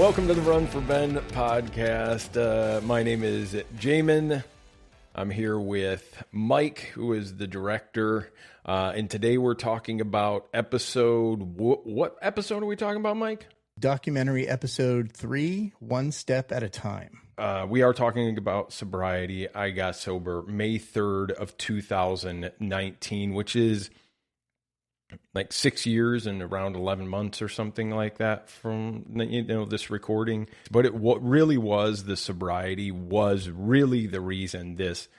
Welcome to the Run4Ben Podcast. My name is Jamen. I'm here with Mike, who is the director. And today we're talking about what episode are we talking about, Mike? Documentary episode 3, One Step at a Time. We are talking about sobriety. I got sober May 3rd of 2019, which is like 6 years and around 11 months or something like that from, this recording. But what really was the sobriety was really the reason this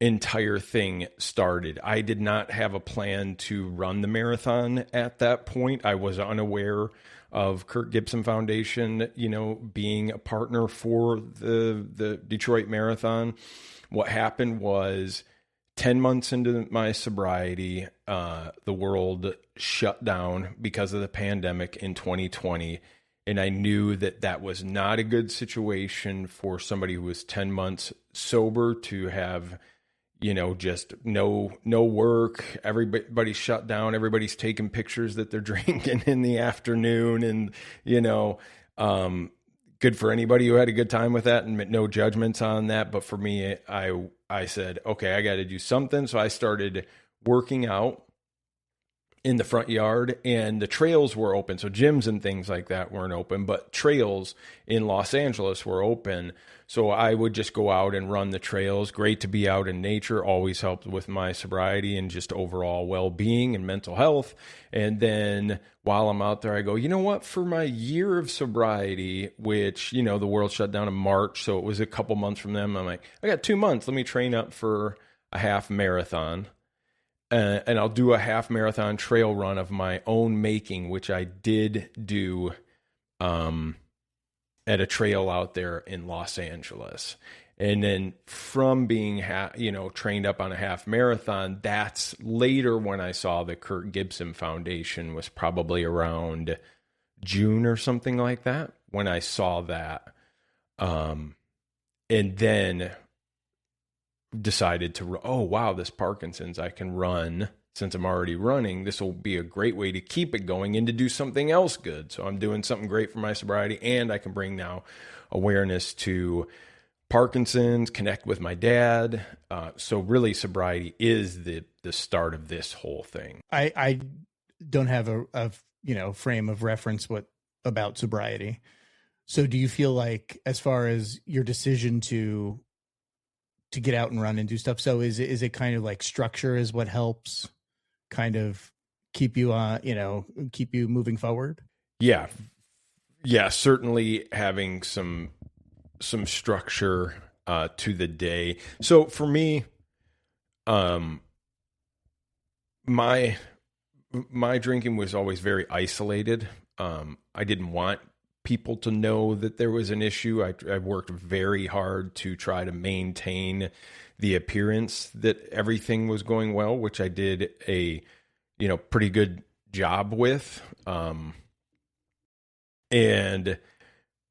entire thing started. I did not have a plan to run the marathon at that point. I was unaware of Kirk Gibson Foundation, being a partner for the Detroit Marathon. What happened was 10 months into my sobriety, the world shut down because of the pandemic in 2020. And I knew that was not a good situation for somebody who was 10 months sober to have, just no work. Everybody's shut down. Everybody's taking pictures that they're drinking in the afternoon. And, good for anybody who had a good time with that and no judgments on that. But for me, I said, okay, I got to do something. So I started working out in the front yard, and the trails were open. So gyms and things like that weren't open, but trails in Los Angeles were open. So I would just go out and run the trails. Great to be out in nature, always helped with my sobriety and just overall well-being and mental health. And then while I'm out there, I go, you know what, for my year of sobriety, which, the world shut down in March, so it was a couple months from them. I'm like, I got 2 months. Let me train up for a half marathon. And I'll do a half marathon trail run of my own making, which I did do at a trail out there in Los Angeles. And then from being, trained up on a half marathon, that's later when I saw the Kirk Gibson Foundation, was probably around June or something like that, when I saw that. And then decided to, oh, wow, this Parkinson's, I can run. Since I'm already running, this will be a great way to keep it going and to do something else good. So I'm doing something great for my sobriety, and I can bring now awareness to Parkinson's, connect with my dad. So really sobriety is the start of this whole thing. I don't have a frame of reference about sobriety. So do you feel like, as far as your decision to get out and run and do stuff, so is it kind of like structure is what helps kind of keep you keep you moving forward? Yeah, certainly having some structure to the day. So for me, my drinking was always very isolated. I didn't want people to know that there was an issue. I worked very hard to try to maintain the appearance that everything was going well, which I did a, pretty good job with. And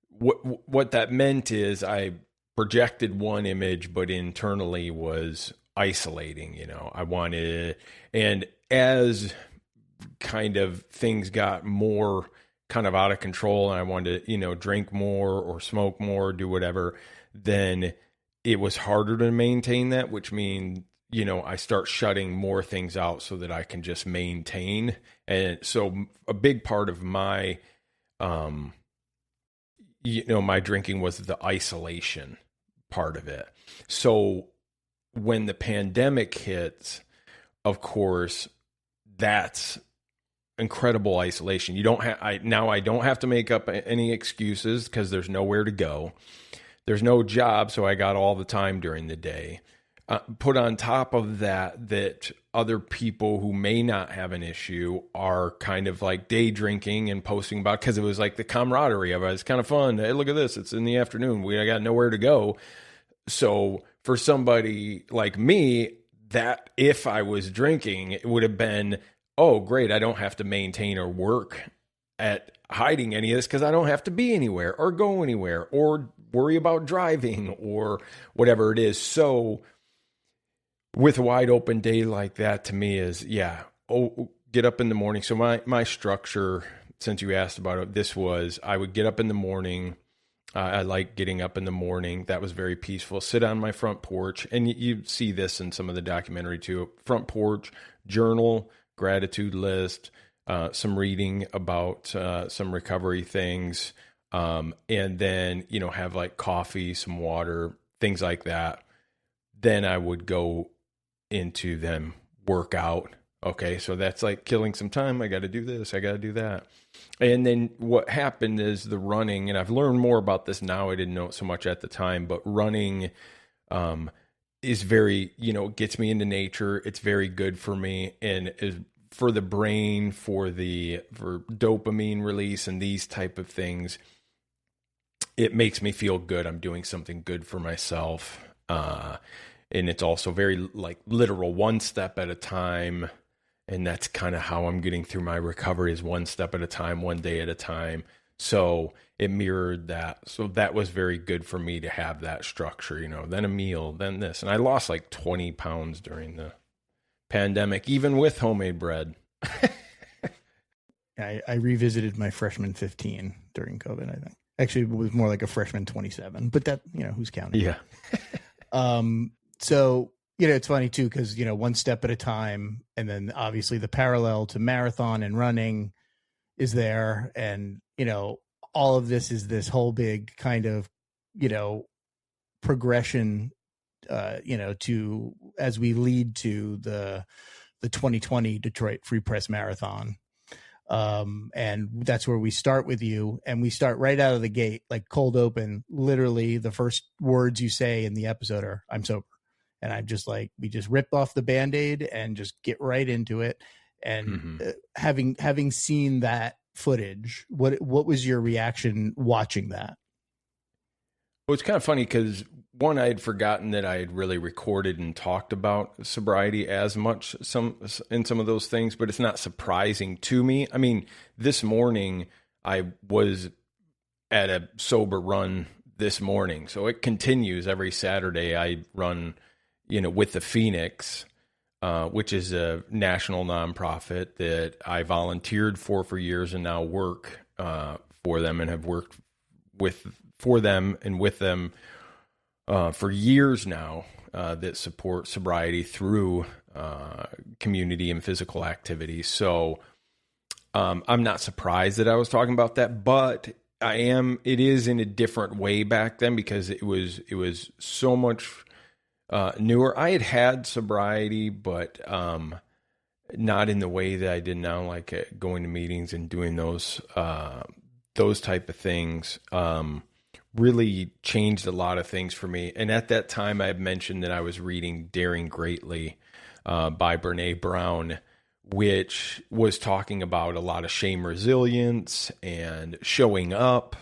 what that meant is I projected one image, but internally was isolating. I wanted, and as kind of things got more kind of out of control and I wanted to, drink more or smoke more, do whatever, then it was harder to maintain that, which means, I start shutting more things out so that I can just maintain. And so a big part of my, my drinking was the isolation part of it. So when the pandemic hits, of course, that's incredible isolation. I don't have to make up any excuses because there's nowhere to go. There's no job, so I got all the time during the day. Put on top of that other people who may not have an issue are kind of like day drinking and posting about, because it was like the camaraderie of it. It's kind of fun. Hey, look at this. It's in the afternoon. I got nowhere to go. So for somebody like me, that if I was drinking, it would have been, oh, great, I don't have to maintain or work at hiding any of this because I don't have to be anywhere or go anywhere or worry about driving or whatever it is. So with a wide open day like that, to me is, get up in the morning. So my structure since you asked about it, I would get up in the morning. I like getting up in the morning. That was very peaceful. Sit on my front porch. And you see this in some of the documentary too. Front porch, journal, gratitude list, some reading about some recovery things. And then, have like coffee, some water, things like that. Then I would go into them workout. Okay, so that's like killing some time. I got to do this. I got to do that. And then what happened is the running, and I've learned more about this now. I didn't know it so much at the time, but running is very, gets me into nature. It's very good for me and is for the brain, for dopamine release and these type of things. It makes me feel good. I'm doing something good for myself. And it's also very like literal, one step at a time. And that's kind of how I'm getting through my recovery, is one step at a time, one day at a time. So it mirrored that. So that was very good for me to have that structure, then a meal, then this. And I lost like 20 pounds during the pandemic, even with homemade bread. I revisited my freshman 15 during COVID, I think. Actually, it was more like a freshman 27, but that, who's counting? Yeah. So, it's funny too, because, one step at a time, and then obviously the parallel to marathon and running is there. And, all of this is this whole big kind of, progression, to, as we lead to the 2020 Detroit Free Press Marathon. And that's where we start with you, and we start right out of the gate, like cold open. Literally the first words you say in the episode are, "I'm sober." And I'm just like, we just rip off the Band-Aid and just get right into it. And having seen that footage, what was your reaction watching that? Well, it's kind of funny because one, I had forgotten that I had really recorded and talked about sobriety as much in some of those things, but it's not surprising to me. I mean, this morning I was at a sober run this morning, so it continues every Saturday. I run, with the Phoenix, which is a national nonprofit that I volunteered for years and now work for them, and have worked for them and with them for years now, that support sobriety through community and physical activity. So I'm not surprised that I was talking about that, but it is in a different way back then, because it was so much newer. I had sobriety, but not in the way that I did now, like going to meetings and doing those type of things. Really changed a lot of things for me. And at that time, I had mentioned that I was reading Daring Greatly by Brene Brown, which was talking about a lot of shame resilience and showing up.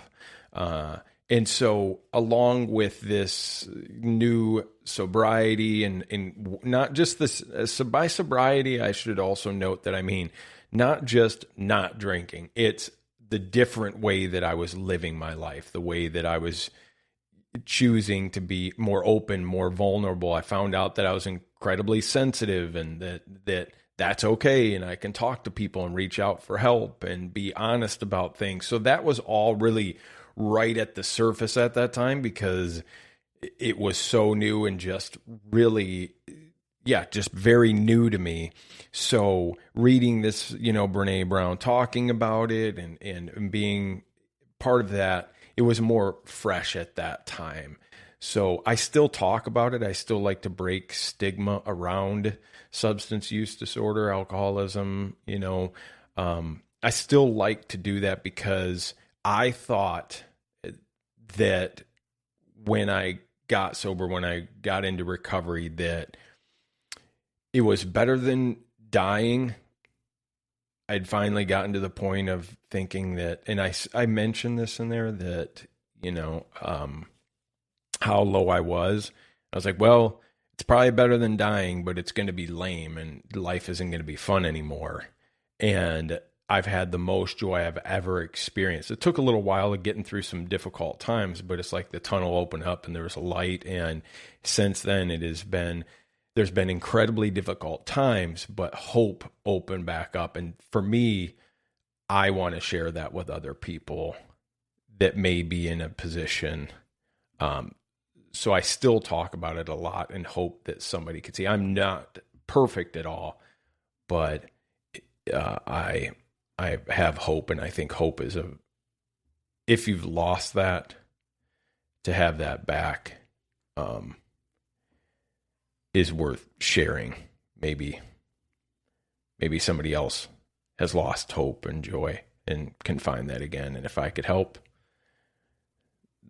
And so along with this new sobriety and not just this, by sobriety, I should also note that I mean, not just not drinking, it's the different way that I was living my life, the way that I was choosing to be more open, more vulnerable. I found out that I was incredibly sensitive, and that's okay. And I can talk to people and reach out for help and be honest about things. So that was all really right at the surface at that time, because it was so new and just really, just very new to me. So reading this, Brene Brown talking about it and being part of that, it was more fresh at that time. So I still talk about it. I still like to break stigma around substance use disorder, alcoholism, I still like to do that, because I thought that when I got sober, when I got into recovery, that it was better than dying. I'd finally gotten to the point of thinking that, and I mentioned this in there, that, how low I was. I was like, well, it's probably better than dying, but it's going to be lame and life isn't going to be fun anymore. And I've had the most joy I've ever experienced. It took a little while of getting through some difficult times, but it's like the tunnel opened up and there was a light. And since then there's been incredibly difficult times, but hope opened back up. And for me, I want to share that with other people that may be in a position. So I still talk about it a lot and hope that somebody could see. I'm not perfect at all, but I have hope, and I think hope is if you've lost that, to have that back is worth sharing. Maybe somebody else has lost hope and joy and can find that again. And if I could help,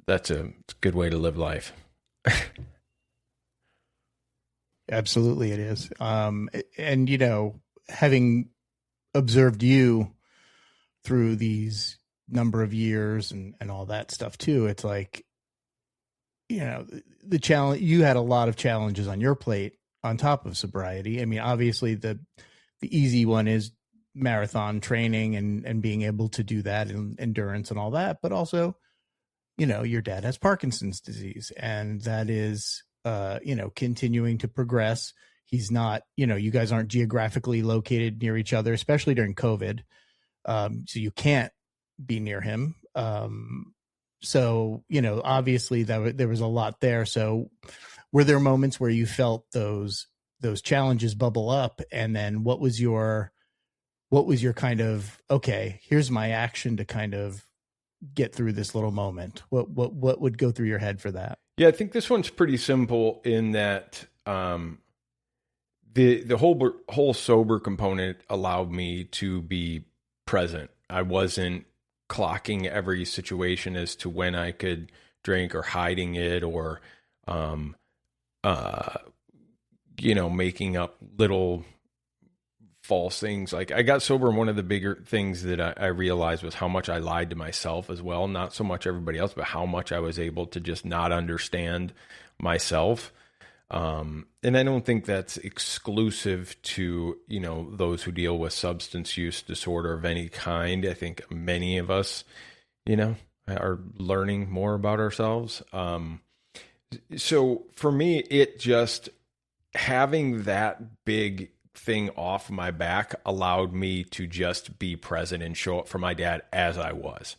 it's a good way to live life. Absolutely, it is. And, having observed you through these number of years and all that stuff too, it's like, the challenge, you had a lot of challenges on your plate on top of sobriety. I mean, obviously the easy one is marathon training and being able to do that and endurance and all that, but also, your dad has Parkinson's disease, and that is, continuing to progress. He's not, you guys aren't geographically located near each other, especially during COVID. So you can't be near him. So, obviously there was a lot there. So were there moments where you felt those challenges bubble up? And then what was your kind of, okay, here's my action to kind of get through this little moment? What would go through your head for that? Yeah, I think this one's pretty simple in that the whole sober component allowed me to be present. I wasn't clocking every situation as to when I could drink or hiding it or, making up little false things. Like I got sober, and one of the bigger things that I realized was how much I lied to myself as well. Not so much everybody else, but how much I was able to just not understand myself. And I don't think that's exclusive to, those who deal with substance use disorder of any kind. I think many of us, are learning more about ourselves. So for me, it just having that big thing off my back allowed me to just be present and show up for my dad as I was.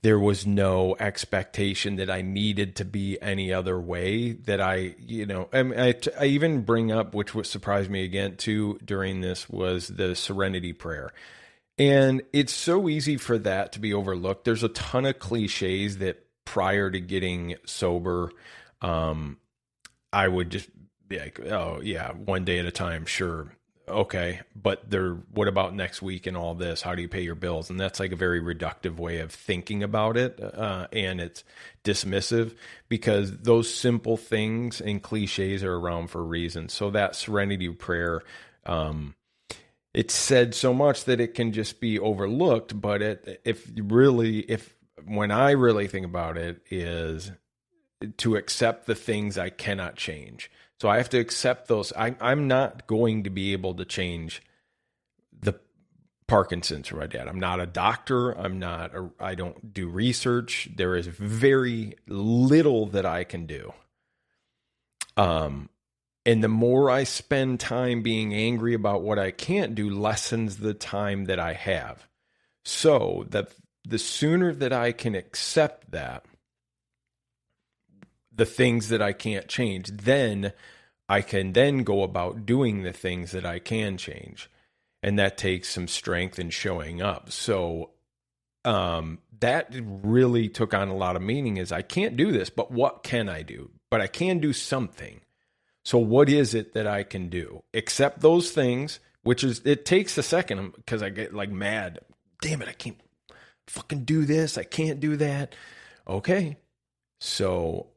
There was no expectation that I needed to be any other way that I even bring up, which would surprise me again too during this, was the serenity prayer. And it's so easy for that to be overlooked. There's a ton of cliches that prior to getting sober, I would just be like, oh yeah, one day at a time. Sure. Okay. But what about next week and all this? How do you pay your bills? And that's like a very reductive way of thinking about it. And it's dismissive because those simple things and cliches are around for a reason. So that serenity prayer, it's said so much that it can just be overlooked. But when I really think about it, is to accept the things I cannot change. So I have to accept those. I'm not going to be able to change the Parkinson's for my dad. I'm not a doctor. I don't do research. There is very little that I can do. And the more I spend time being angry about what I can't do lessens the time that I have. So that the sooner that I can accept that, the things that I can't change, then I can then go about doing the things that I can change. And that takes some strength in showing up. So that really took on a lot of meaning is I can't do this, but what can I do? But I can do something. So what is it that I can do? Accept those things, it takes a second because I get like mad. Damn it, I can't fucking do this. I can't do that. Okay. So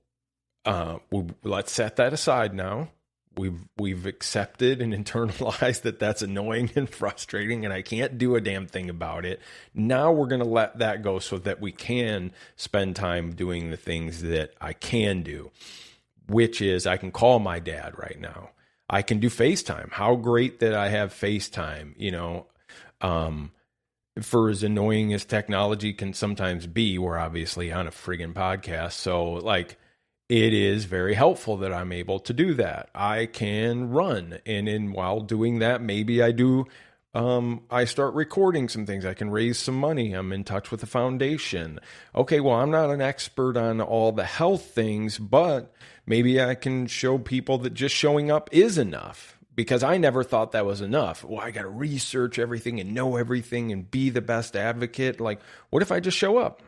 let's set that aside now. We've accepted and internalized that that's annoying and frustrating and I can't do a damn thing about it. Now we're going to let that go so that we can spend time doing the things that I can do, which is I can call my dad right now. I can do FaceTime. How great that I have FaceTime, for as annoying as technology can sometimes be, we're obviously on a friggin' podcast. So it is very helpful that I'm able to do that. I can run. And while doing that, maybe I do I start recording some things. I can raise some money. I'm in touch with the foundation. Okay, well, I'm not an expert on all the health things, but maybe I can show people that just showing up is enough, because I never thought that was enough. Well, I got to research everything and know everything and be the best advocate. Like, what if I just show up?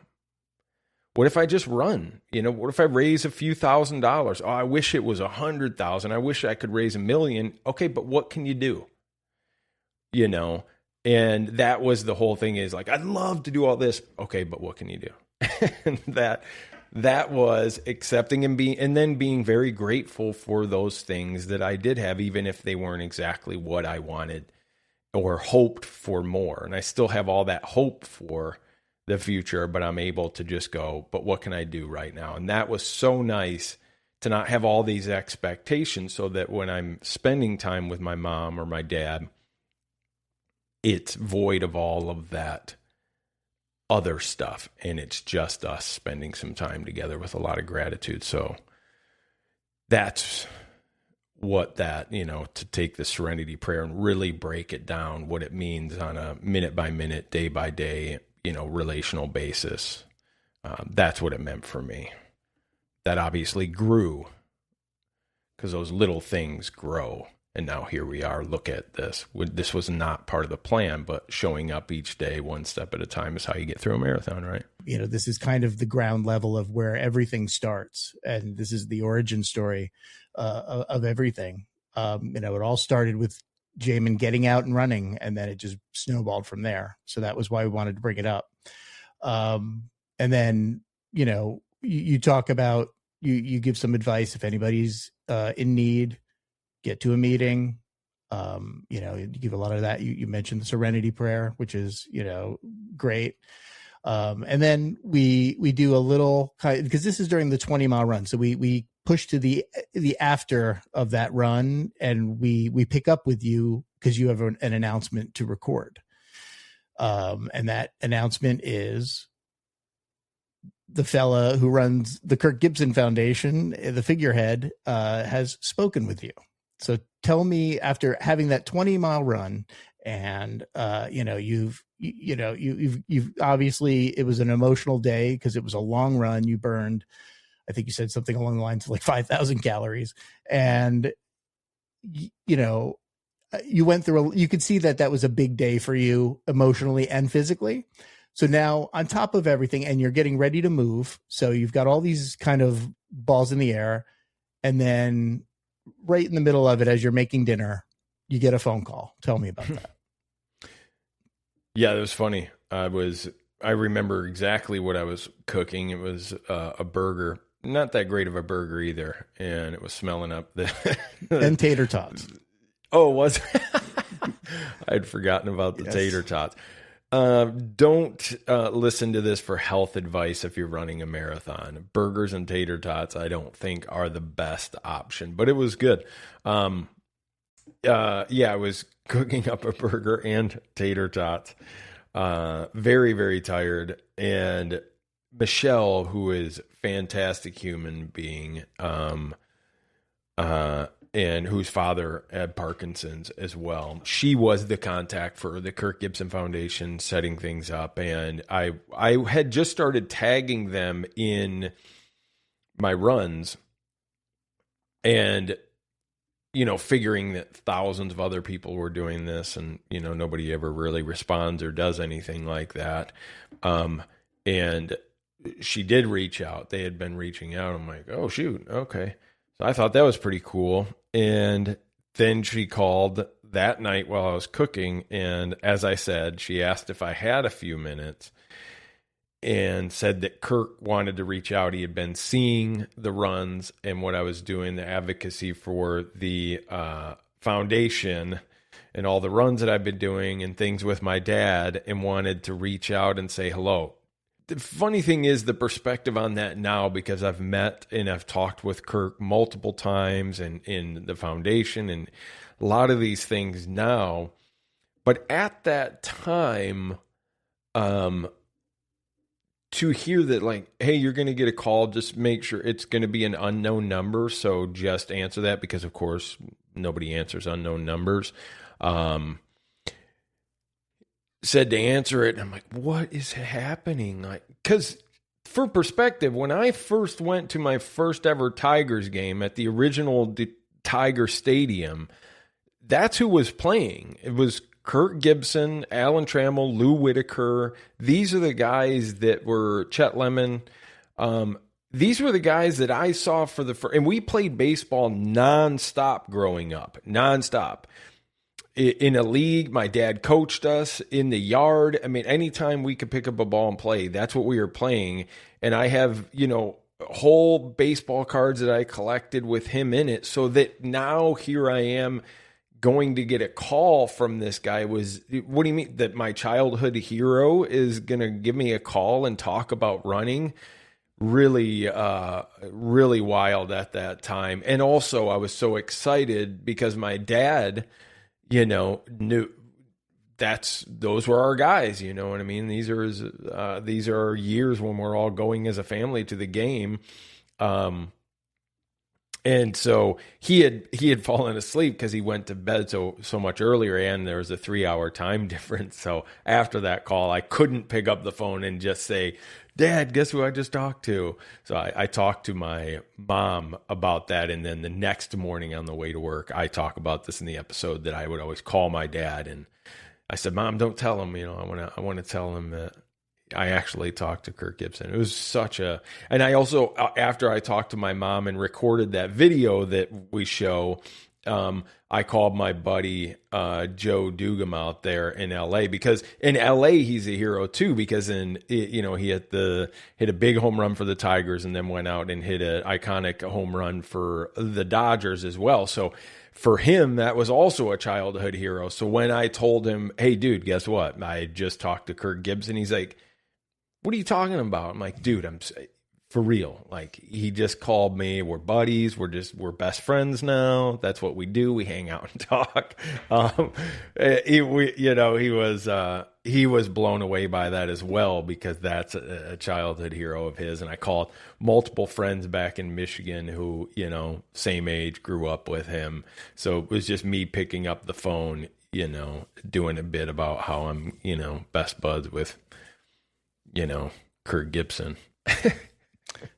What if I just run? What if I raise a few $1,000s? Oh, I wish it was 100,000. I wish I could raise 1,000,000. Okay, but what can you do? And that was the whole thing, is like, I'd love to do all this. Okay, but what can you do? And that was accepting and then being very grateful for those things that I did have, even if they weren't exactly what I wanted or hoped for more. And I still have all that hope for the future, but I'm able to just go, but what can I do right now? And that was so nice to not have all these expectations, so that when I'm spending time with my mom or my dad, it's void of all of that other stuff. And it's just us spending some time together with a lot of gratitude. So that's what that, to take the serenity prayer and really break it down, what it means on a minute by minute, day by day, relational basis. That's what it meant for me. That obviously grew, because those little things grow. And now here we are. Look at this. This was not part of the plan, but showing up each day, one step at a time, is how you get through a marathon, right? This is kind of the ground level of where everything starts. And this is the origin story of everything. It all started with Jamen getting out and running, and then it just snowballed from there. So that was why we wanted to bring it up. And then, you talk about, you give some advice if anybody's in need. Get to a meeting. You give a lot of that. You mentioned the serenity prayer, which is, great. And then we do a little, because this is during the 20-mile run. So we push to the after of that run, and we pick up with you because you have an announcement to record. And that announcement is the fella who runs the Kirk Gibson Foundation, the figurehead, has spoken with you. So tell me, after having that 20-mile run, and you've obviously, it was an emotional day because it was a long run. You burned, I think you said something along the lines of like 5,000 calories, and you went through. You could see that was a big day for you emotionally and physically. So now, on top of everything, and you're getting ready to move, so you've got all these kind of balls in the air, and then right in the middle of it, as you're making dinner, you get a phone call. Tell me about that. Yeah, it was funny. I remember exactly what I was cooking. It was a burger, not that great of a burger either, and it was smelling up and tater tots. Oh, was I'd forgotten about the tater tots. Don't listen to this for health advice if you're running a marathon. Burgers and tater tots, I don't think, are the best option, but it was good. I was cooking up a burger and tater tots. Very, very tired. And Michelle, who is a fantastic human being, and whose father had Parkinson's as well. She was the contact for the Kirk Gibson Foundation, setting things up. And I had just started tagging them in my runs, and, figuring that thousands of other people were doing this, and, nobody ever really responds or does anything like that. And she did reach out. They had been reaching out. I'm like, oh, shoot. Okay. So I thought that was pretty cool. And then she called that night while I was cooking. And as I said, she asked if I had a few minutes and said that Kirk wanted to reach out. He had been seeing the runs and what I was doing, the advocacy for the foundation and all the runs that I've been doing and things with my dad, and wanted to reach out and say hello. The funny thing is the perspective on that now, because I've met and I've talked with Kirk multiple times and in the foundation and a lot of these things now. But at that time, to hear that, like, hey, you're going to get a call, just make sure it's going to be an unknown number. So just answer that, because of course nobody answers unknown numbers. said to answer it. And I'm like, what is happening? Like, because for perspective, when I first went to my first ever Tigers game at the original Tiger Stadium, that's who was playing. It was Kirk Gibson, Alan Trammell, Lou Whitaker. These are the guys that were Chet Lemon. These were the guys that I saw for the first, and we played baseball nonstop growing up, nonstop. In a league, my dad coached us in the yard. I mean, anytime we could pick up a ball and play, that's what we were playing. And I have, whole baseball cards that I collected with him in it, so that now here I am going to get a call from this guy. What do you mean that my childhood hero is going to give me a call and talk about running? Really, really wild at that time. And also I was so excited because my dad, knew those were our guys, you know what I mean? These are years when we're all going as a family to the game. And so he had fallen asleep because he went to bed so much earlier, and there was a 3-hour time difference. So after that call, I couldn't pick up the phone and just say, Dad, guess who I just talked to? So I talked to my mom about that. And then the next morning on the way to work, I talk about this in the episode that I would always call my dad. And I said, Mom, don't tell him, I want to tell him that I actually talked to Kirk Gibson. It was and I also, after I talked to my mom and recorded that video that we show, I called my buddy Joe Dugam out there in LA, because in LA he's a hero too, because he hit a big home run for the Tigers and then went out and hit an iconic home run for the Dodgers as well. So for him, that was also a childhood hero. So when I told him, hey dude, guess what? I had just talked to Kirk Gibson. He's like, what are you talking about? I'm like, dude, I'm for real. Like, he just called me. We're buddies. We're best friends now. That's what we do. We hang out and talk. He was blown away by that as well, because that's a childhood hero of his. And I called multiple friends back in Michigan who, same age, grew up with him. So it was just me picking up the phone, doing a bit about how I'm, best buds with, Kirk Gibson.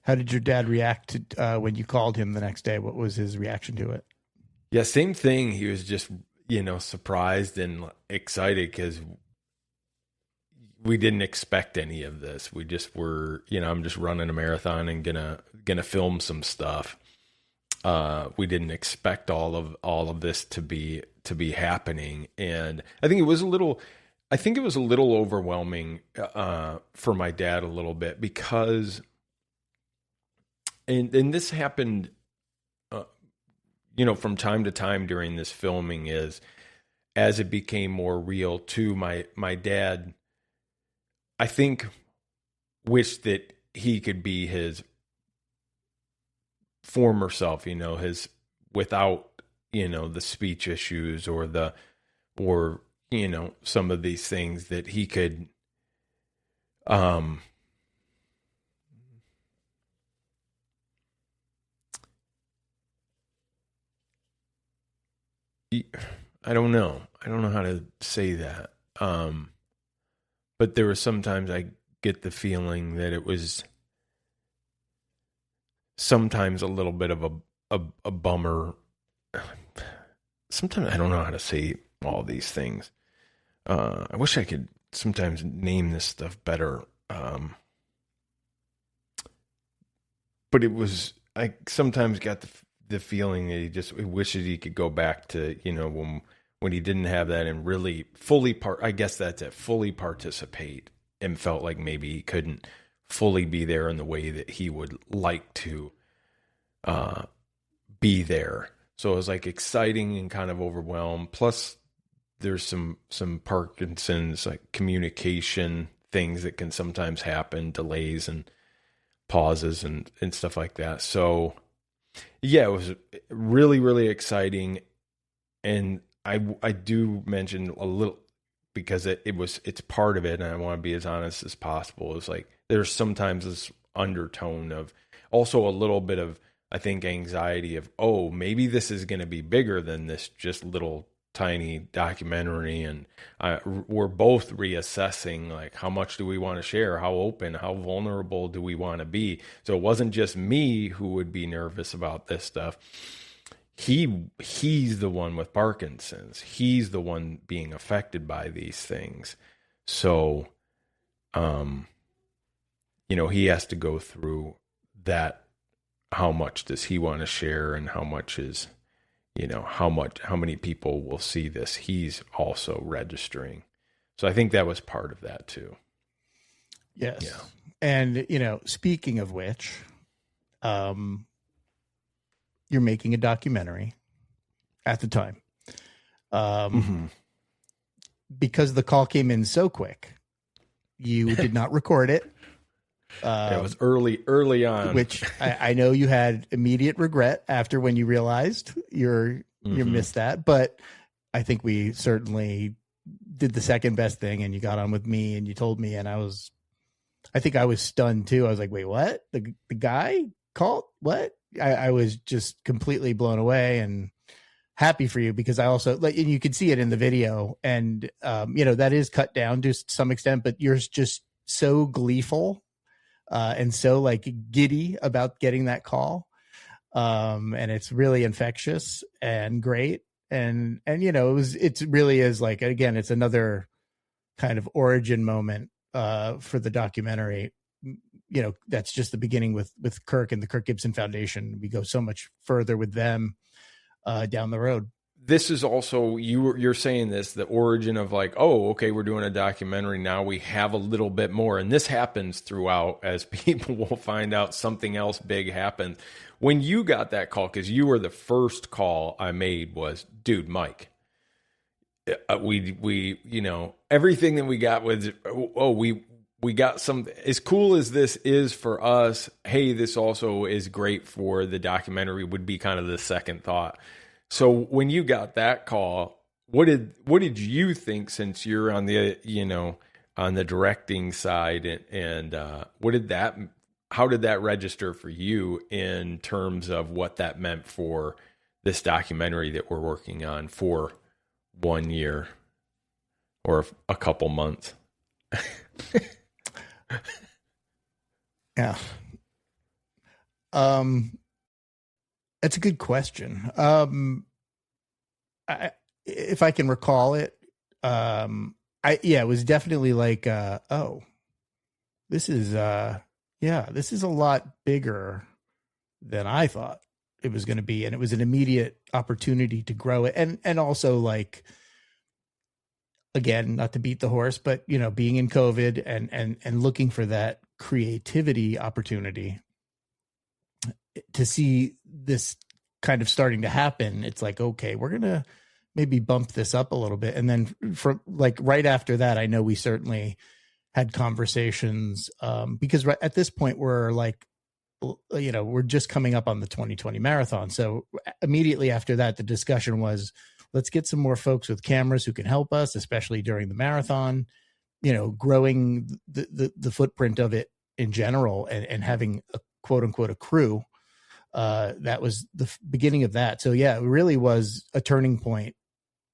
How did your dad react to, when you called him the next day? What was his reaction to it? Yeah, same thing. He was just, surprised and excited, because we didn't expect any of this. We just were, I'm just running a marathon and gonna film some stuff. We didn't expect all of this to be happening, and I think it was a little overwhelming for my dad a little bit, because. And this happened, from time to time during this filming, is as it became more real too. My dad, I think, wished that he could be his former self, his without, the speech issues or some of these things, that he could, I don't know how to say that. But there were sometimes I get the feeling that it was sometimes a little bit of a bummer. Sometimes I don't know how to say all these things. I wish I could sometimes name this stuff better. But it was, I sometimes got the feeling that he wishes he could go back to, when he didn't have that and really fully fully participate, and felt like maybe he couldn't fully be there in the way that he would like to be there. So it was like exciting and kind of overwhelmed. Plus there's some Parkinson's, like communication things that can sometimes happen, delays and pauses and stuff like that. So yeah, it was really, really exciting. And I do mention a little, because it's part of it, and I want to be as honest as possible. It's like there's sometimes this undertone of also a little bit of, I think, anxiety of, oh, maybe this is going to be bigger than this just little tiny documentary, and we're both reassessing, like, how much do we want to share? How open, how vulnerable do we want to be? So it wasn't just me who would be nervous about this stuff. He's the one with Parkinson's. He's the one being affected by these things. So, he has to go through that. How much does he want to share, and how much is, how many people will see this? He's also registering. So I think that was part of that too. Yes. Yeah. And, speaking of which, you're making a documentary at the time. Because the call came in so quick, you did not record it. It was early on, which I know you had immediate regret after when you realized you missed that. But I think we certainly did the second best thing, and you got on with me and you told me, and I think I was stunned too. I was like, wait, what? The guy called? What? I was just completely blown away and happy for you, because I also, and you can see it in the video, and that is cut down to some extent, but you're just so gleeful and so like giddy about getting that call. And it's really infectious and great. And it really is like, again, it's another kind of origin moment for the documentary. That's just the beginning with Kirk and the Kirk Gibson Foundation. We go so much further with them down the road. This is also, you're saying this, the origin of like, oh, okay, we're doing a documentary now. We have a little bit more. And this happens throughout as people will find out something else big happened. When you got that call, because you were the first call I made was, dude, Mike, we everything that we got was, we got some, as cool as this is for us, hey, this also is great for the documentary, would be kind of the second thought. So when you got that call, what did you think, since you're on the on the directing side, and how did that register for you in terms of what that meant for this documentary that we're working on for 1 year or a couple months? Yeah. That's a good question. If I can recall it, it was definitely like, this is a lot bigger than I thought it was going to be. And it was an immediate opportunity to grow it. And also, like, again, not to beat the horse, but, being in COVID and looking for that creativity opportunity, to see this kind of starting to happen, it's like, okay, we're going to maybe bump this up a little bit. And then from like right after that, I know we certainly had conversations because at this point we're like, we're just coming up on the 2020 marathon. So immediately after that, the discussion was, let's get some more folks with cameras who can help us, especially during the marathon, growing the footprint of it in general, and having a quote unquote a crew. That was the beginning of that. So yeah, it really was a turning point,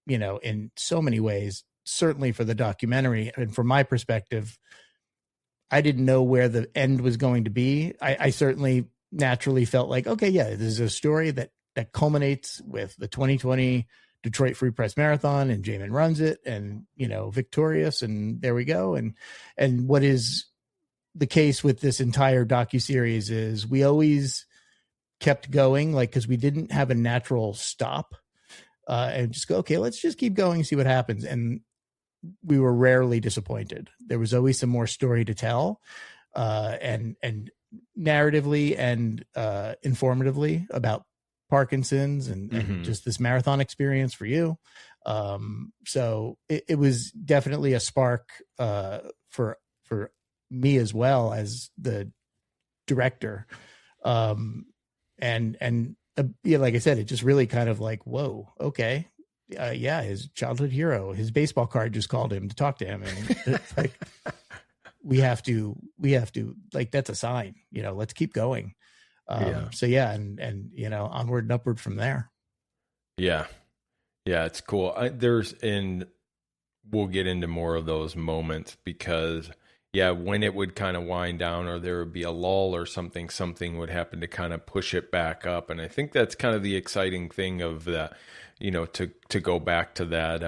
in so many ways, certainly for the documentary. And from my perspective, I didn't know where the end was going to be. I certainly naturally felt like, okay, yeah, this is a story that culminates with the 2020 Detroit Free Press Marathon, and Jamen runs it, and, victorious, and there we go. And what is the case with this entire docuseries is we always kept going, like, because we didn't have a natural stop, and just go, okay, let's just keep going and see what happens. And we were rarely disappointed. There was always some more story to tell, and narratively and informatively about Parkinson's and just this marathon experience for you. So it was definitely a spark for me as well as the director. And like I said, it just really kind of like, whoa, okay. His childhood hero, his baseball card just called him to talk to him. And it's like, we have to, like, that's a sign, let's keep going. So yeah. And onward and upward from there. Yeah. Yeah, it's cool. And we'll get into more of those moments because, yeah, when it would kind of wind down or there would be a lull or something would happen to kind of push it back up. And I think that's kind of the exciting thing of that, to go back to that,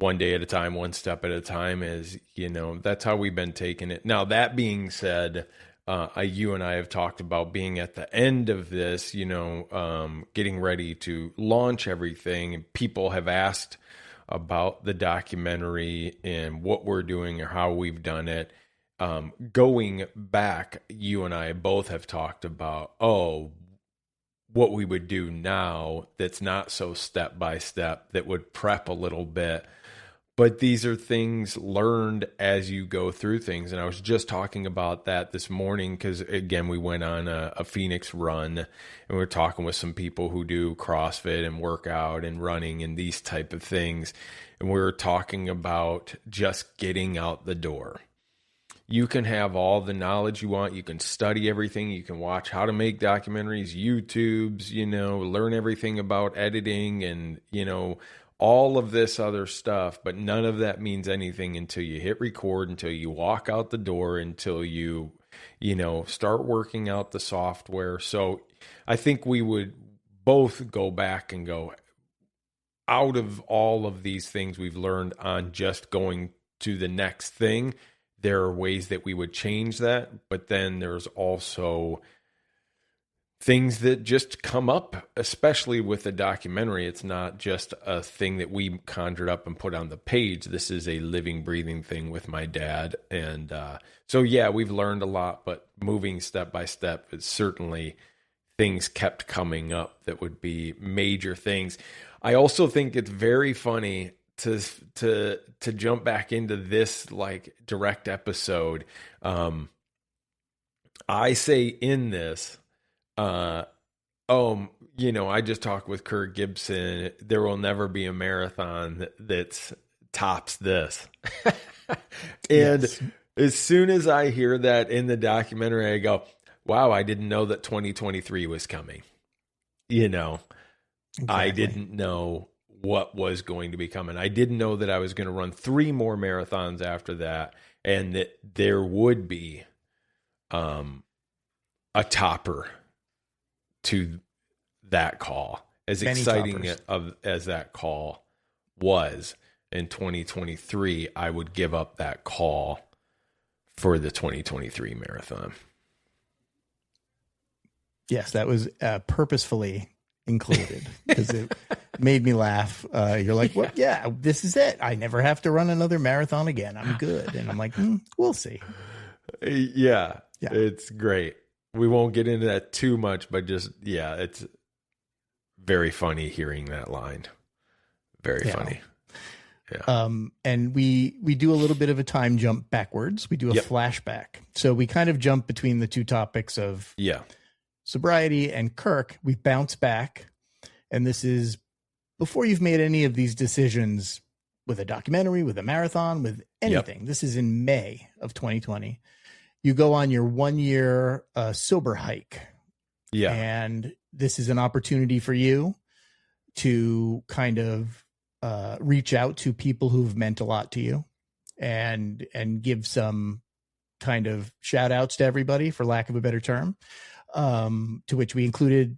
one day at a time, one step at a time is, that's how we've been taking it. Now, that being said, you and I have talked about being at the end of this, getting ready to launch everything. And people have asked about the documentary and what we're doing or how we've done it. Going back, you and I both have talked about, what we would do now that's not so step by step, that would prep a little bit. But these are things learned as you go through things. And I was just talking about that this morning because, again, we went on a Phoenix run and we were talking with some people who do CrossFit and workout and running and these type of things. And we were talking about just getting out the door. You can have all the knowledge you want. You can study everything. You can watch how to make documentaries, YouTubes, learn everything about editing and, all of this other stuff. But none of that means anything until you hit record, until you walk out the door, until you, start working out the software. So I think we would both go back and go, out of all of these things we've learned on just going to the next thing, there are ways that we would change that, but then there's also things that just come up, especially with a documentary. It's not just a thing that we conjured up and put on the page. This is a living, breathing thing with my dad. And so, yeah, we've learned a lot, but moving step by step, it's certainly things kept coming up that would be major things. I also think it's very funny to jump back into this like direct episode. I say in this, I just talked with Kirk Gibson. There will never be a marathon that tops this. And yes. As soon as I hear that in the documentary, I go, wow, I didn't know that 2023 was coming. Exactly. I didn't know what was going to be coming. I didn't know that I was going to run 3 more marathons after that, and that there would be a topper to that call. As many exciting as that call was in 2023, I would give up that call for the 2023 marathon. Yes, that was purposefully included because it made me laugh. You're like, well, yeah, this is it. I never have to run another marathon again. I'm good. And I'm like, we'll see. Yeah, it's great. We won't get into that too much, but just, it's very funny hearing that line. Very funny. Yeah. And we do a little bit of a time jump backwards. We do a flashback. So we kind of jump between the two topics of sobriety and Kirk. We bounce back. And this is before you've made any of these decisions with a documentary, with a marathon, with anything. This is in May of 2020. You go on your 1-year sober hike. Yeah. And this is an opportunity for you to kind of reach out to people who've meant a lot to you and give some kind of shout outs to everybody, for lack of a better term, to which we included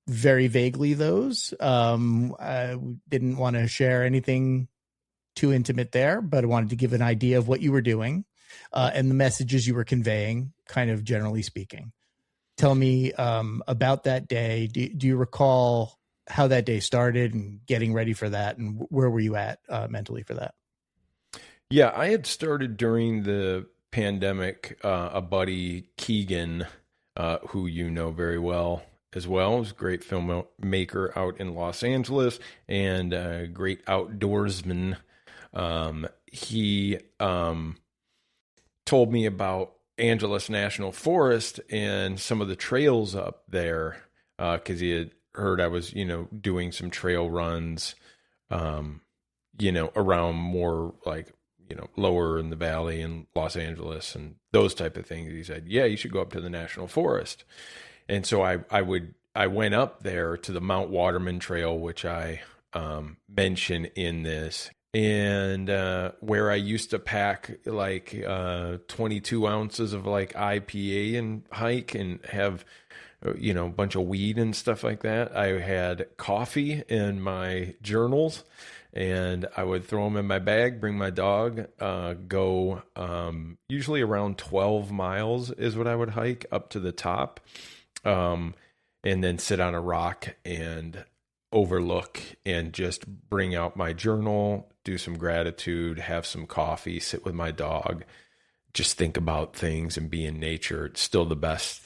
very vaguely those. I didn't want to share anything too intimate there, but I wanted to give an idea of what you were doing and the messages you were conveying, kind of generally speaking. Tell me about that day. Do you recall how that day started and getting ready for that, and where were you at mentally for that? Yeah, I had started during the pandemic. A buddy, Keegan, who you know very well as well, was a great filmmaker out in Los Angeles and a great outdoorsman. He told me about Angeles National Forest and some of the trails up there, because he had heard I was, doing some trail runs, around more like, lower in the valley in Los Angeles and those type of things. He said, yeah, you should go up to the National Forest. And so I would I went up there to the Mount Waterman Trail, which I mention in this, and where I used to pack like 22 ounces of like IPA and hike and have, you know, a bunch of weed and stuff like that. I had coffee in my journals, and I would throw them in my bag, bring my dog, go usually around 12 miles is what I would hike up to the top, and then sit on a rock and overlook and just bring out my journal, do some gratitude, have some coffee, sit with my dog, just think about things and be in nature. It's still the best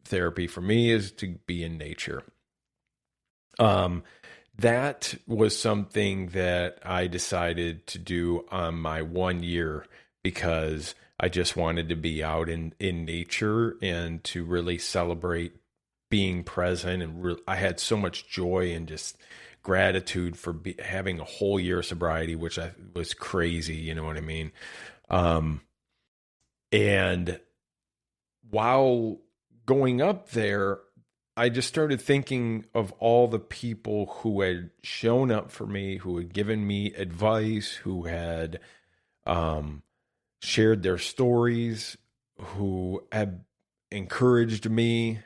therapy for me is to be in nature. That was something that I decided to do on my 1 year because I just wanted to be out in nature and to really celebrate being present. And I had so much joy and just gratitude for having a whole year of sobriety, which was crazy. You know what I mean? And while going up there, I just started thinking of all the people who had shown up for me, who had given me advice, who had shared their stories, who had encouraged me.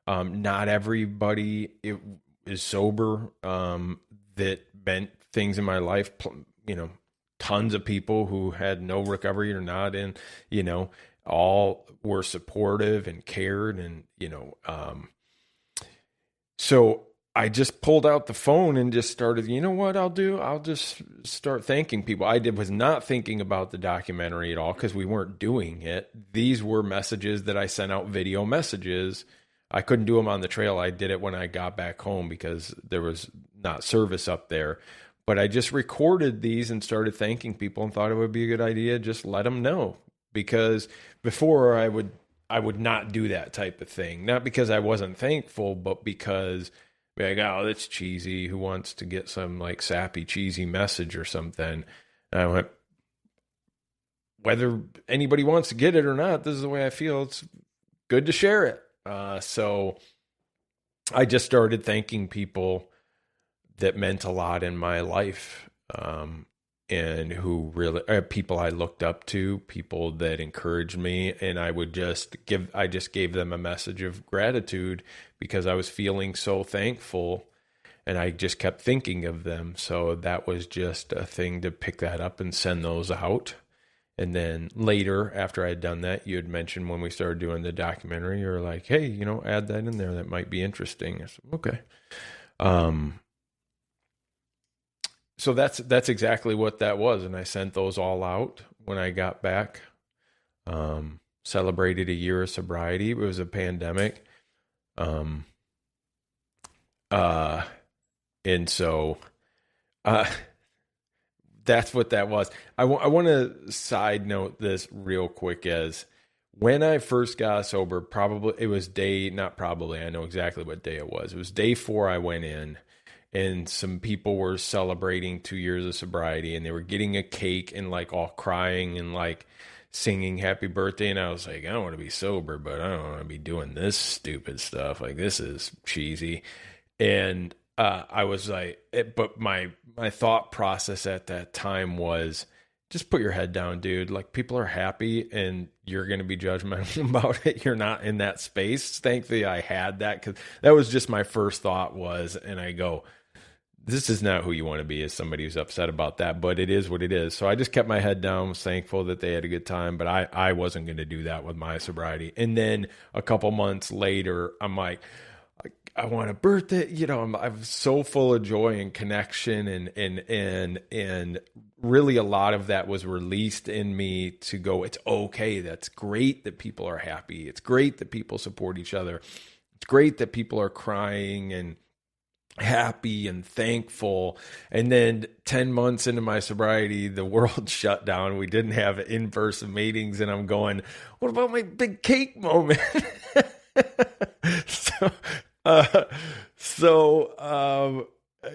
Not everybody is sober. That meant things in my life, you know, tons of people who had no recovery or not, and, you know, all were supportive and cared, and, you know, so I just pulled out the phone and just started, you know what I'll do? I'll just start thanking people. Was not thinking about the documentary at all because we weren't doing it. These were messages that I sent out, video messages. I couldn't do them on the trail. I did it when I got back home because there was not service up there. But I just recorded these and started thanking people and thought it would be a good idea. Just let them know, because before I would not do that type of thing. Not because I wasn't thankful, but because like, oh, that's cheesy. Who wants to get some like sappy, cheesy message or something? And I went, whether anybody wants to get it or not, this is the way I feel. It's good to share it. So I just started thanking people that meant a lot in my life, and who really people I looked up to, people that encouraged me, and I just gave them a message of gratitude because I was feeling so thankful, and I just kept thinking of them. So that was just a thing to pick that up and send those out. And then later, after I had done that, you had mentioned when we started doing the documentary, you were like, hey, you know, add that in there. That might be interesting. I said, okay. So that's exactly what that was. And I sent those all out when I got back. Celebrated a year of sobriety. It was a pandemic. And so that's what that was. I want to side note this real quick as when I first got sober, I know exactly what day it was. It was day 4 I went in, and some people were celebrating 2 years of sobriety, and they were getting a cake and like all crying and like singing happy birthday. And I was like, I don't want to be sober, but I don't want to be doing this stupid stuff. Like, this is cheesy. And I was like, but my thought process at that time was, just put your head down, dude. Like, people are happy and you're going to be judgmental about it. You're not in that space. Thankfully I had that, because that was just my first thought was, and I go, this is not who you want to be as somebody who's upset about that, but it is what it is. So I just kept my head down, was thankful that they had a good time, but I wasn't going to do that with my sobriety. And then a couple months later, I'm like, I want a birthday, you know, I'm so full of joy and connection, and really a lot of that was released in me to go, it's okay. That's great that people are happy. It's great that people support each other. It's great that people are crying and happy and thankful. And then 10 months into my sobriety, the world shut down. We didn't have in-person meetings, and I'm going, what about my big cake moment?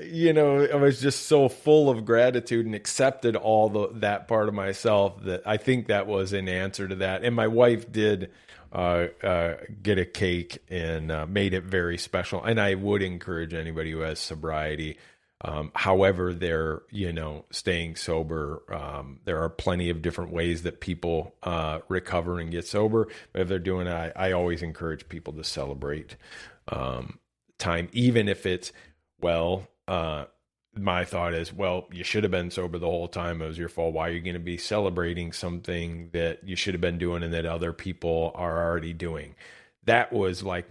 You know, I was just so full of gratitude and accepted all that part of myself that I think that was an answer to that. And my wife did get a cake and made it very special. And I would encourage anybody who has sobriety, however they're, staying sober. There are plenty of different ways that people recover and get sober. But if they're doing it, I always encourage people to celebrate time, even if it's, my thought is, you should have been sober the whole time. It was your fault. Why are you going to be celebrating something that you should have been doing and that other people are already doing? That was like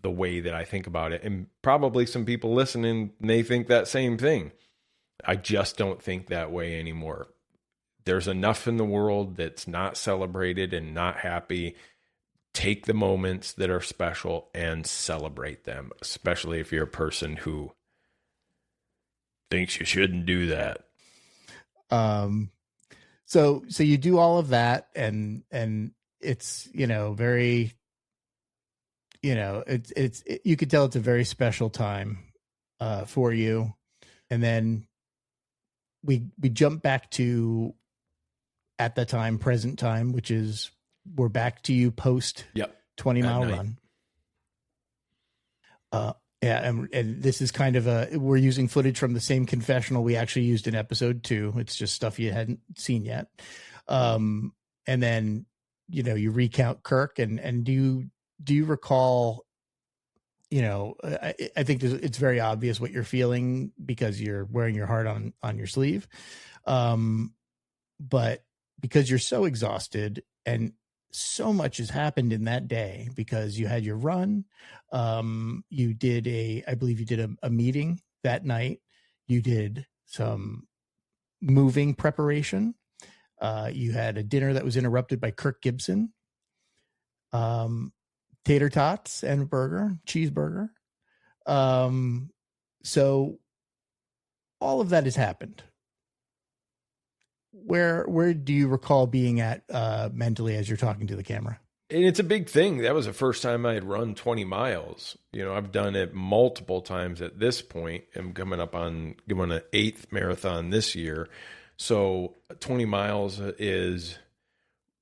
the way that I think about it. And probably some people listening may think that same thing. I just don't think that way anymore. There's enough in the world that's not celebrated and not happy. Take the moments that are special and celebrate them, especially if you're a person who thinks you shouldn't do that. So you do all of that, and it's, very, it's you could tell it's a very special time for you. And then we jump back to, at the time, present time, which is, we're back to you post 20-mile run. Yeah, and this is kind of we're using footage from the same confessional we actually used in episode 2. It's just stuff you hadn't seen yet. And then, you recount Kirk, and do you recall, I think it's very obvious what you're feeling because you're wearing your heart on your sleeve. But because you're so exhausted and so much has happened in that day, because you had your run, you did I believe you did a meeting that night. You did some moving preparation. You had a dinner that was interrupted by Kirk Gibson, tater tots and a burger, cheeseburger. So all of that has happened. Where do you recall being at mentally as you're talking to the camera? And it's a big thing. That was the first time I had run 20 miles. I've done it multiple times at this point. I'm coming up on an 8th marathon this year. So 20 miles is,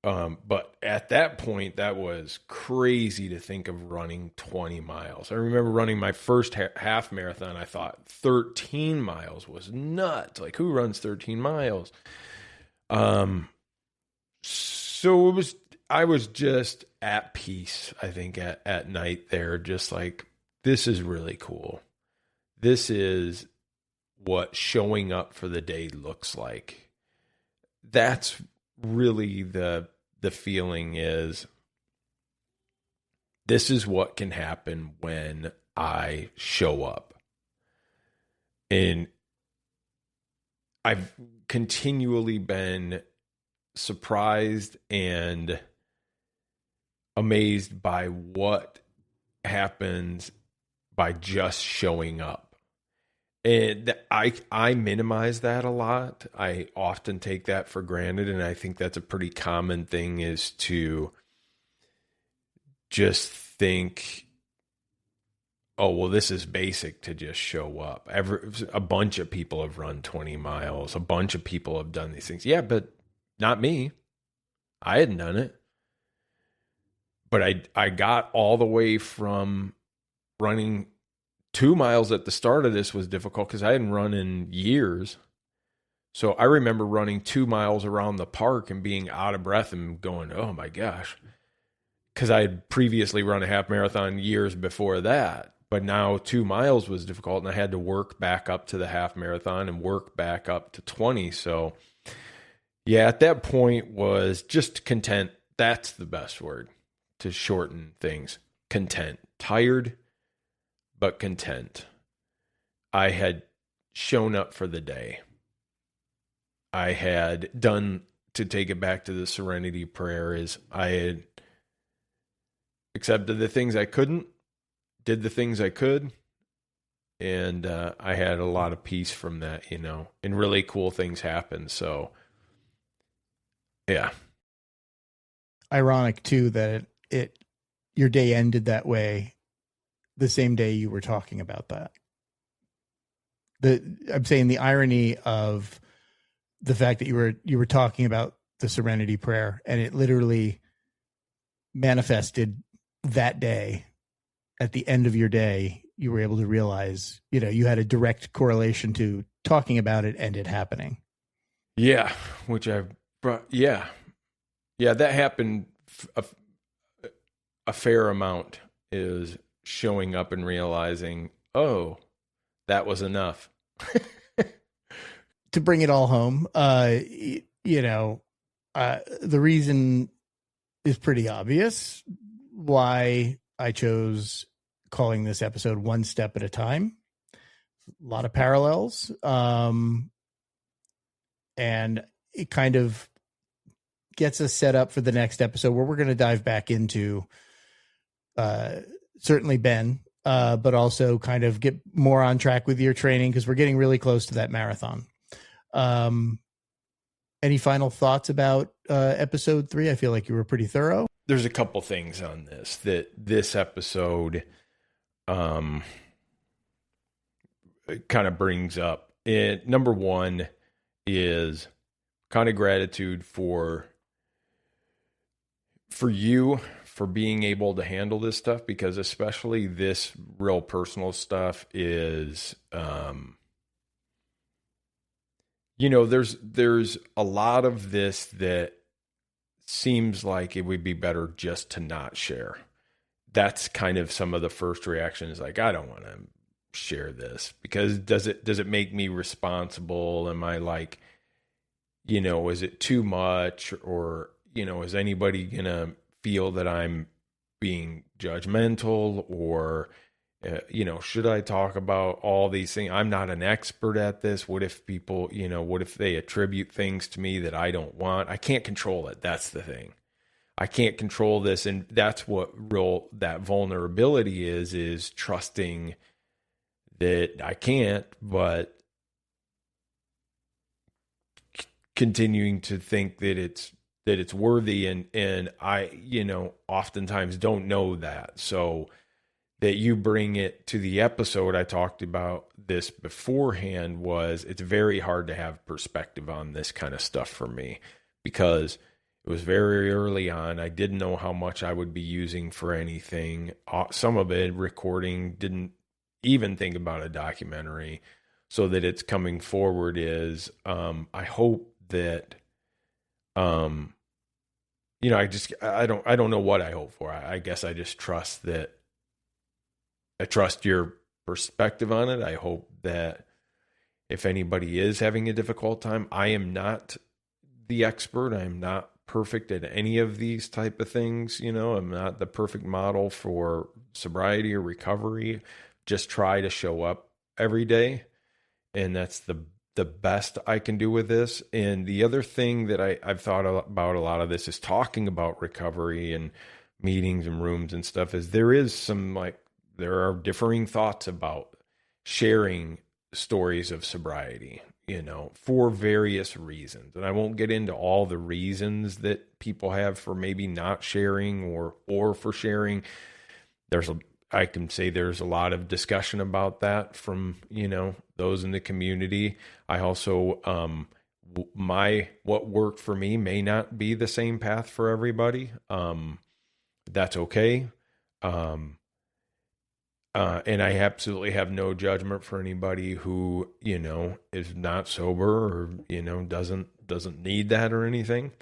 but at that point, that was crazy to think of running 20 miles. I remember running my first half marathon. I thought 13 miles was nuts. Like, who runs 13 miles? So I was just at peace, I think, at night there, just like, this is really cool. This is what showing up for the day looks like. That's really the feeling is, this is what can happen when I show up. And I've continually been surprised and amazed by what happens by just showing up. And I minimize that a lot. I often take that for granted, and I think that's a pretty common thing, is to just think, oh, well, this is basic to just show up. A bunch of people have run 20 miles. A bunch of people have done these things. Yeah, but not me. I hadn't done it. But I got all the way from running 2 miles at the start of this was difficult because I hadn't run in years. So I remember running 2 miles around the park and being out of breath and going, oh my gosh. Because I had previously run a half marathon years before that. But now 2 miles was difficult, and I had to work back up to the half marathon and work back up to 20. So yeah, at that point was just content. That's the best word to shorten things. Content. Tired, but content. I had shown up for the day. I had done, to take it back to the serenity prayer, is I had accepted the things I couldn't, did the things I could, and I had a lot of peace from that, and really cool things happened. So yeah. Ironic too that your day ended that way the same day you were talking about that. I'm saying the irony of the fact that you were talking about the serenity prayer, and it literally manifested that day, at the end of your day, you were able to realize, you had a direct correlation to talking about it and it happening. Yeah. Yeah, that happened a fair amount, is showing up and realizing, oh, that was enough. To bring it all home, the reason is pretty obvious why I chose calling this episode One Step at a Time. A lot of parallels. And it kind of gets us set up for the next episode, where we're going to dive back into certainly Ben, but also kind of get more on track with your training, because we're getting really close to that marathon. Any final thoughts about episode 3? I feel like you were pretty thorough. There's a couple things on this episode kind of brings up. Number one is kind of gratitude for you for being able to handle this stuff, because especially this real personal stuff is, there's a lot of this that seems like it would be better just to not share. That's kind of some of the first reactions, like, I don't want to share this, because does it make me responsible? Am I like, is it too much? Or, is anybody going to feel that I'm being judgmental? Or, should I talk about all these things? I'm not an expert at this. What if people, what if they attribute things to me that I don't want? I can't control it. That's the thing. I can't control this. And that's what that vulnerability is trusting that I can't, but continuing to think that it's worthy. And I, oftentimes don't know that. So that you bring it to the episode, I talked about this beforehand, it's very hard to have perspective on this kind of stuff for me, because it was very early on. I didn't know how much I would be using for anything. Some of it recording, didn't even think about a documentary. So that it's coming forward is, I hope that, I don't know what I hope for. I guess I just trust that. I trust your perspective on it. I hope that if anybody is having a difficult time, I am not the expert. I am not perfect at any of these type of things. I'm not the perfect model for sobriety or recovery. Just try to show up every day. And that's the best I can do with this. And the other thing that I've thought about a lot of this is talking about recovery and meetings and rooms and stuff, is there are differing thoughts about sharing stories of sobriety, for various reasons. And I won't get into all the reasons that people have for maybe not sharing or for sharing. I can say there's a lot of discussion about that from, those in the community. I also, what worked for me may not be the same path for everybody. That's okay. And I absolutely have no judgment for anybody who, is not sober or, doesn't need that or anything.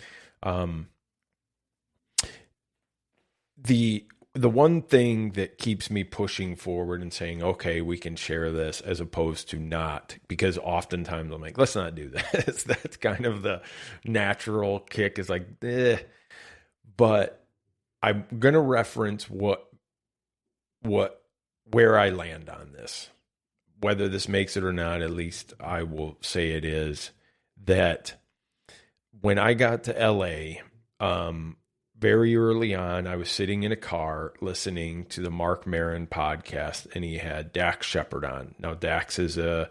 The one thing that keeps me pushing forward and saying, okay, we can share this, as opposed to not, because oftentimes I'm like, let's not do this. That's kind of the natural kick, is like, but I'm going to reference where I land on this. Whether this makes it or not, at least I will say it is, that when I got to LA, very early on, I was sitting in a car listening to the Mark Maron podcast, and he had Dax Shepard on. Now, Dax is a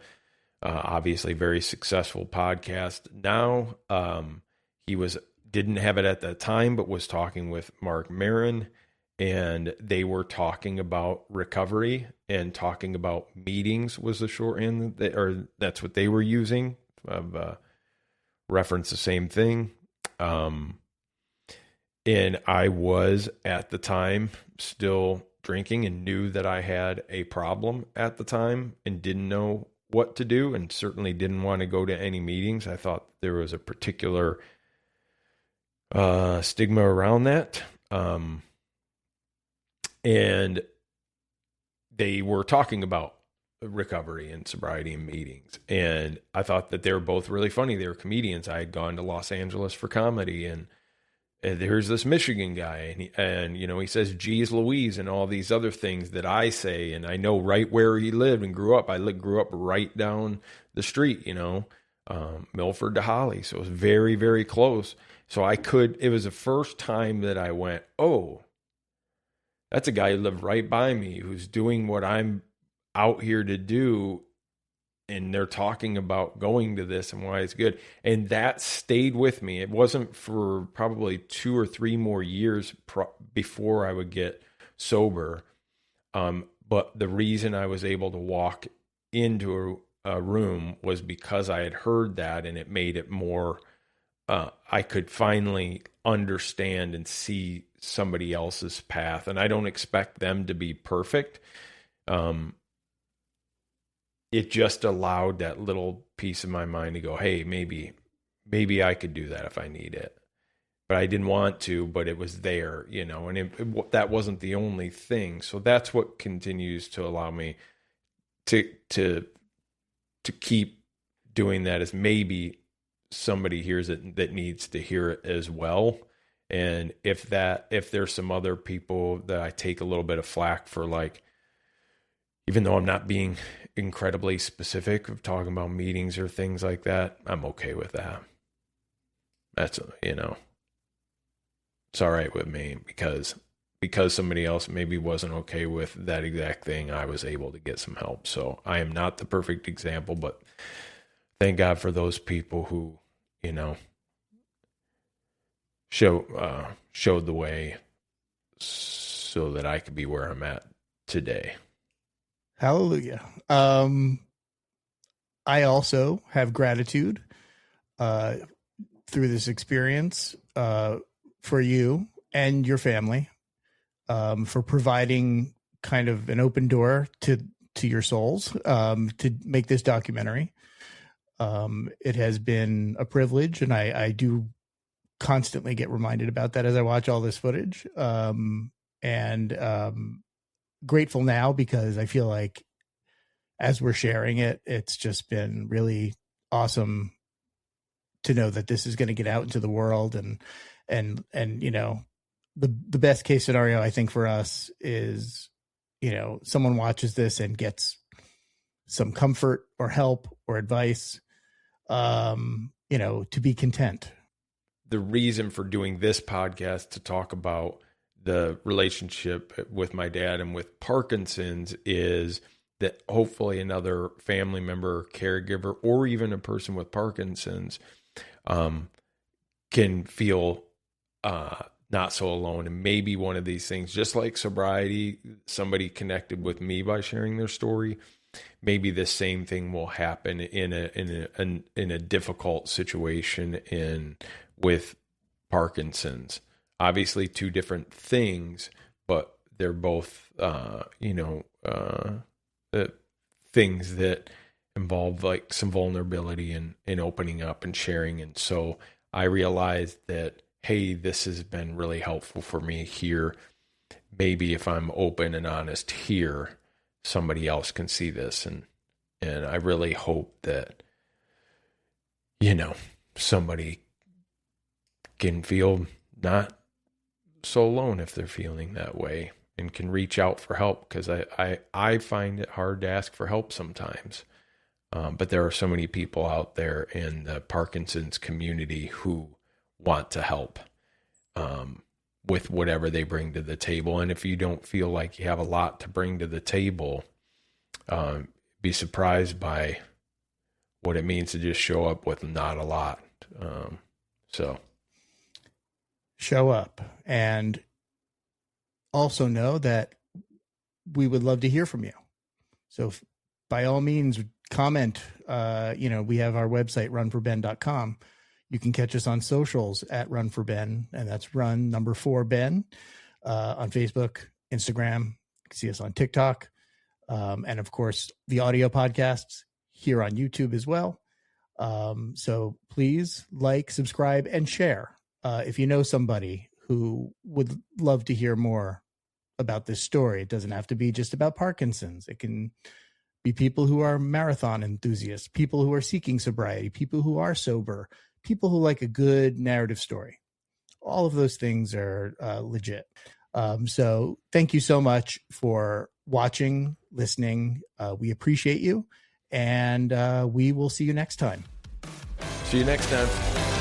obviously very successful podcast now. He didn't have it at that time, but was talking with Mark Maron, and they were talking about recovery and talking about meetings was the shorthand, or that's what they were using of reference the same thing. And I was at the time still drinking and knew that I had a problem at the time and didn't know what to do, and certainly didn't want to go to any meetings. I thought there was a particular stigma around that. And they were talking about recovery and sobriety in meetings. And I thought that they were both really funny. They were comedians. I had gone to Los Angeles for comedy, and here's this Michigan guy, and he says geez Louise and all these other things that I say, and I know right where he lived and grew up. I grew up right down the street, Milford to Holly, so it was very, very close. So it was the first time that I went, oh, that's a guy who lived right by me, who's doing what I'm out here to do, and they're talking about going to this and why it's good. And that stayed with me. It wasn't for probably 2 or 3 more years before I would get sober. But the reason I was able to walk into a room was because I had heard that, and it made it more, I could finally understand and see somebody else's path. And I don't expect them to be perfect. It just allowed that little piece of my mind to go, hey, maybe I could do that if I need it. But I didn't want to, but it was there, and that wasn't the only thing. So that's what continues to allow me to keep doing that, is maybe somebody hears it that needs to hear it as well. And if there's some other people that I take a little bit of flack for, like, even though I'm not being incredibly specific of talking about meetings or things like that, I'm okay with that. That's, it's all right with me, because somebody else maybe wasn't okay with that exact thing. I was able to get some help. So I am not the perfect example, but thank God for those people who, showed the way so that I could be where I'm at today. Hallelujah. I also have gratitude through this experience for you and your family, for providing kind of an open door to your souls to make this documentary. It has been a privilege, and I do constantly get reminded about that as I watch all this footage. Grateful now, because I feel like as we're sharing it, it's just been really awesome to know that this is going to get out into the world. And the best case scenario, I think, for us is, someone watches this and gets some comfort or help or advice, to be content. The reason for doing this podcast to talk about the relationship with my dad and with Parkinson's is that hopefully another family member, caregiver, or even a person with Parkinson's can feel not so alone. And maybe one of these things, just like sobriety, somebody connected with me by sharing their story, maybe the same thing will happen in a difficult situation with Parkinson's. Obviously 2 different things, but they're both, things that involve like some vulnerability and opening up and sharing. And so I realized that, hey, this has been really helpful for me here. Maybe if I'm open and honest here, somebody else can see this. And I really hope that, somebody can feel not so alone if they're feeling that way, and can reach out for help, because I find it hard to ask for help sometimes. But there are so many people out there in the Parkinson's community who want to help with whatever they bring to the table. And if you don't feel like you have a lot to bring to the table, be surprised by what it means to just show up with not a lot. So show up, and also know that we would love to hear from you. So by all means, comment. We have our website, Run4Ben.com. You can catch us on socials at Run4Ben, and that's Run4Ben on Facebook, Instagram. You can see us on TikTok. And of course, the audio podcasts here on YouTube as well. So please like, subscribe, and share. If you know somebody who would love to hear more about this story, it doesn't have to be just about Parkinson's. It can be people who are marathon enthusiasts, people who are seeking sobriety, people who are sober, people who like a good narrative story. All of those things are legit. So thank you so much for watching, listening. We appreciate you, and we will see you next time. See you next time.